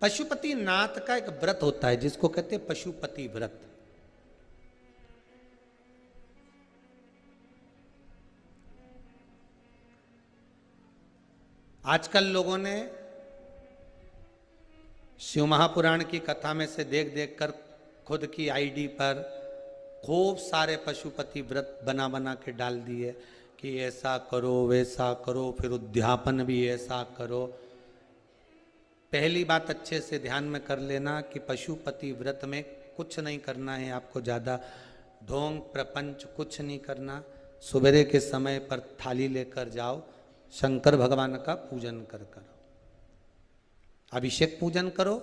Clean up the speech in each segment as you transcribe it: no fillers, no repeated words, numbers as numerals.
पशुपति नाथ का एक व्रत होता है जिसको कहते हैं पशुपति व्रत। आजकल लोगों ने शिव महापुराण की कथा में से देख देख कर खुद की आईडी पर खूब सारे पशुपति व्रत बना बना के डाल दिए कि ऐसा करो वैसा करो, फिर उद्यापन भी ऐसा करो। पहली बात अच्छे से ध्यान में कर लेना कि पशुपति व्रत में कुछ नहीं करना है आपको, ज़्यादा ढोंग प्रपंच कुछ नहीं करना। सवेरे के समय पर थाली लेकर जाओ, शंकर भगवान का पूजन कर करो, अभिषेक पूजन करो,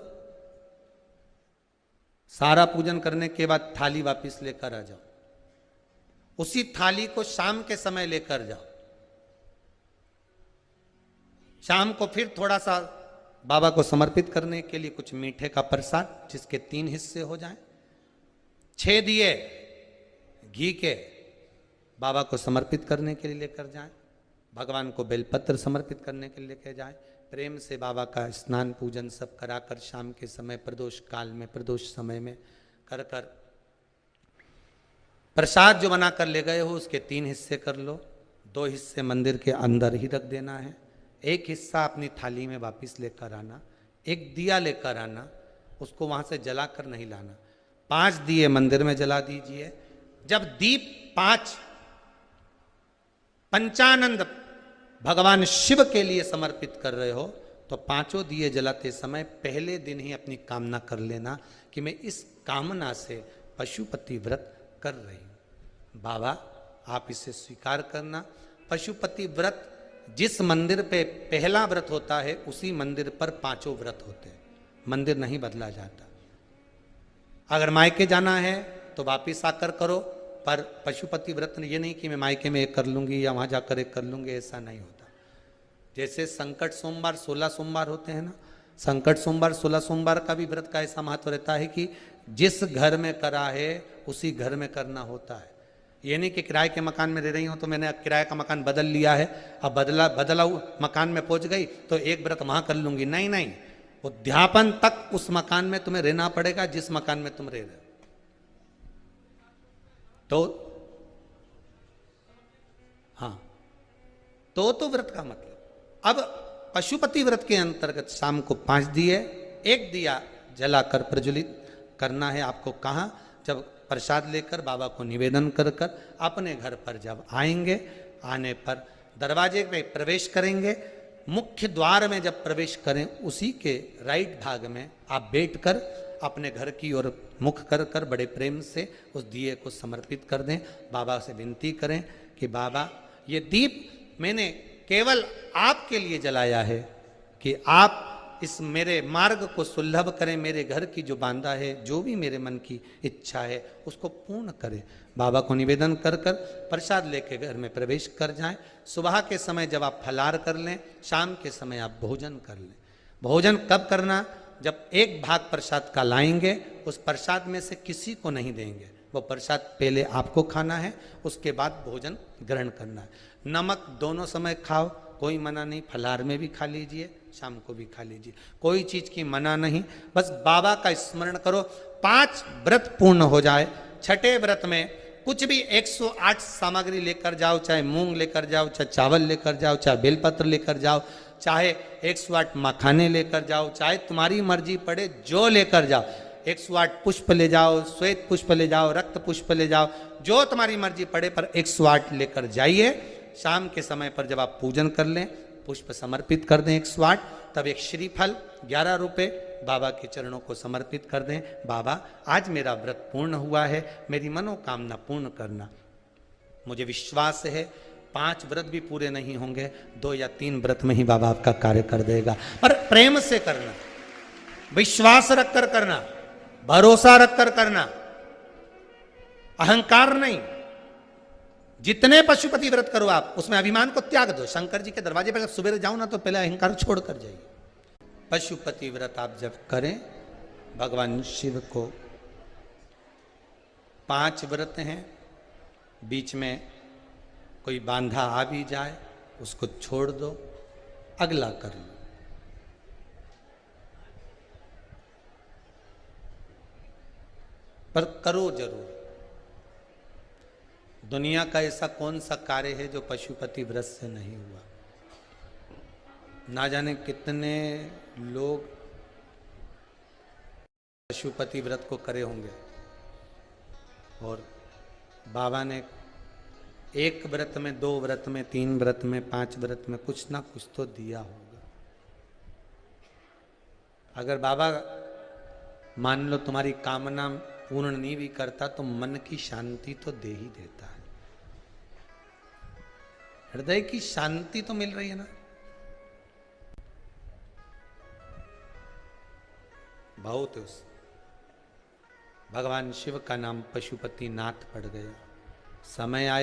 सारा पूजन करने के बाद थाली वापस लेकर आ जाओ। उसी थाली को शाम के समय लेकर जाओ। शाम को फिर थोड़ा सा बाबा को समर्पित करने के लिए कुछ मीठे का प्रसाद जिसके 3 हिस्से हो जाएं। 6 दिए घी के बाबा को समर्पित करने के लिए लेकर जाएं। भगवान को बेलपत्र समर्पित करने के लिए लेकर जाएं। प्रेम से बाबा का स्नान पूजन सब कराकर शाम के समय प्रदोष काल में प्रदोष समय में कर कर प्रसाद जो बनाकर ले गए हो उसके 3 हिस्से कर लो। 2 हिस्से मंदिर के अंदर ही रख देना है, 1 हिस्सा अपनी थाली में वापस लेकर आना। 1 दिया लेकर आना, उसको वहां से जलाकर नहीं लाना। 5 दिए मंदिर में जला दीजिए। जब दीप 5 पंचानंद भगवान शिव के लिए समर्पित कर रहे हो तो 5 दिए जलाते समय पहले दिन ही अपनी कामना कर लेना कि मैं इस कामना से पशुपति व्रत कर रही हूं। बाबा आप इसे स्वीकार करना। पशुपति व्रत जिस मंदिर पे पहला व्रत होता है उसी मंदिर पर 5 व्रत होते हैं, मंदिर नहीं बदला जाता। अगर मायके जाना है तो वापिस आकर करो, पर पशुपति व्रत ये नहीं कि मैं मायके में 1 कर लूंगी या वहां जाकर 1 कर लूंगी, ऐसा नहीं होता। जैसे संकट सोमवार 16 सोमवार होते हैं ना, संकट सोमवार 16 सोमवार का भी व्रत का ऐसा महत्व रहता है कि जिस घर में करा है उसी घर में करना होता है। ये नहीं कि किराए के मकान में रह रही हूं तो मैंने किराए का मकान बदल लिया है, अब बदला मकान में पहुंच गई तो 1 व्रत वहां कर लूंगी। नहीं नहीं, उद्यापन तक उस मकान में तुम्हें रहना पड़ेगा जिस मकान में तुम रह रहे हो। तो हाँ, तो व्रत का मतलब। अब पशुपति व्रत के अंतर्गत शाम को 5 दिए, 1 दिया जलाकर प्रज्वलित करना है आपको। कहाँ? जब प्रसाद लेकर बाबा को निवेदन कर कर अपने घर पर जब आएंगे, आने पर दरवाजे पे प्रवेश करेंगे। मुख्य द्वार में जब प्रवेश करें उसी के राइट भाग में आप बैठकर अपने घर की ओर मुख कर कर बड़े प्रेम से उस दिए को समर्पित कर दें। बाबा से विनती करें कि बाबा ये दीप मैंने केवल आपके लिए जलाया है कि आप इस मेरे मार्ग को सुलभ करें, मेरे घर की जो बांधा है, जो भी मेरे मन की इच्छा है उसको पूर्ण करें। बाबा को निवेदन कर कर प्रसाद लेके घर में प्रवेश कर जाएं। सुबह के समय जब आप फलार कर लें, शाम के समय आप भोजन कर लें। भोजन कब करना? जब 1 भाग प्रसाद का लाएंगे, उस प्रसाद में से किसी को नहीं देंगे, वो प्रसाद पहले आपको खाना है, उसके बाद भोजन ग्रहण करना है। नमक दोनों समय खाओ, कोई मना नहीं। फलार में भी खा लीजिए, शाम को भी खा लीजिए, कोई चीज की मना नहीं। बस बाबा का स्मरण करो। 5 व्रत पूर्ण हो जाए। 6ठे व्रत में कुछ भी 108 सामग्री लेकर जाओ, चाहे मूंग लेकर जाओ, चाहे चावल लेकर जाओ, चाहे बेलपत्र लेकर जाओ, चाहे 108 मखाने लेकर जाओ, चाहे तुम्हारी मर्जी पड़े जो लेकर जाओ। 108 पुष्प ले जाओ, श्वेत पुष्प ले जाओ, रक्त पुष्प ले जाओ, जो तुम्हारी मर्जी पड़े, पर 108 लेकर जाइए। शाम के समय पर जब आप पूजन कर लें, पुष्प समर्पित कर दें 108, तब एक श्रीफल 11 रुपये बाबा के चरणों को समर्पित कर दें। बाबा आज मेरा व्रत पूर्ण हुआ है, मेरी मनोकामना पूर्ण करना। मुझे विश्वास है 5 व्रत भी पूरे नहीं होंगे, 2 या 3 व्रत में ही बाबा आपका कार्य कर देगा। पर प्रेम से करना, विश्वास रखकर करना, भरोसा रखकर करना, अहंकार नहीं। जितने पशुपति व्रत करो आप, उसमें अभिमान को त्याग दो। शंकर जी के दरवाजे पर जब सुबह जाओ ना तो पहले अहंकार छोड़ कर जाइए। पशुपति व्रत आप जब करें, भगवान शिव को 5 व्रत हैं, बीच में कोई बांधा आ भी जाए उसको छोड़ दो, अगला कर लो। पर करो जरूर। दुनिया का ऐसा कौन सा कार्य है जो पशुपति व्रत से नहीं हुआ। ना जाने कितने लोग पशुपति व्रत को करे होंगे और बाबा ने एक व्रत में, 2 व्रत में, 3 व्रत में, 5 व्रत में कुछ ना कुछ तो दिया होगा। अगर बाबा मान लो तुम्हारी कामना पूर्ण नहीं भी करता तो मन की शांति तो दे ही देता है। हृदय की शांति तो मिल रही है ना। बहुत उस भगवान शिव का नाम पशुपति नाथ पड़ गया। समय आए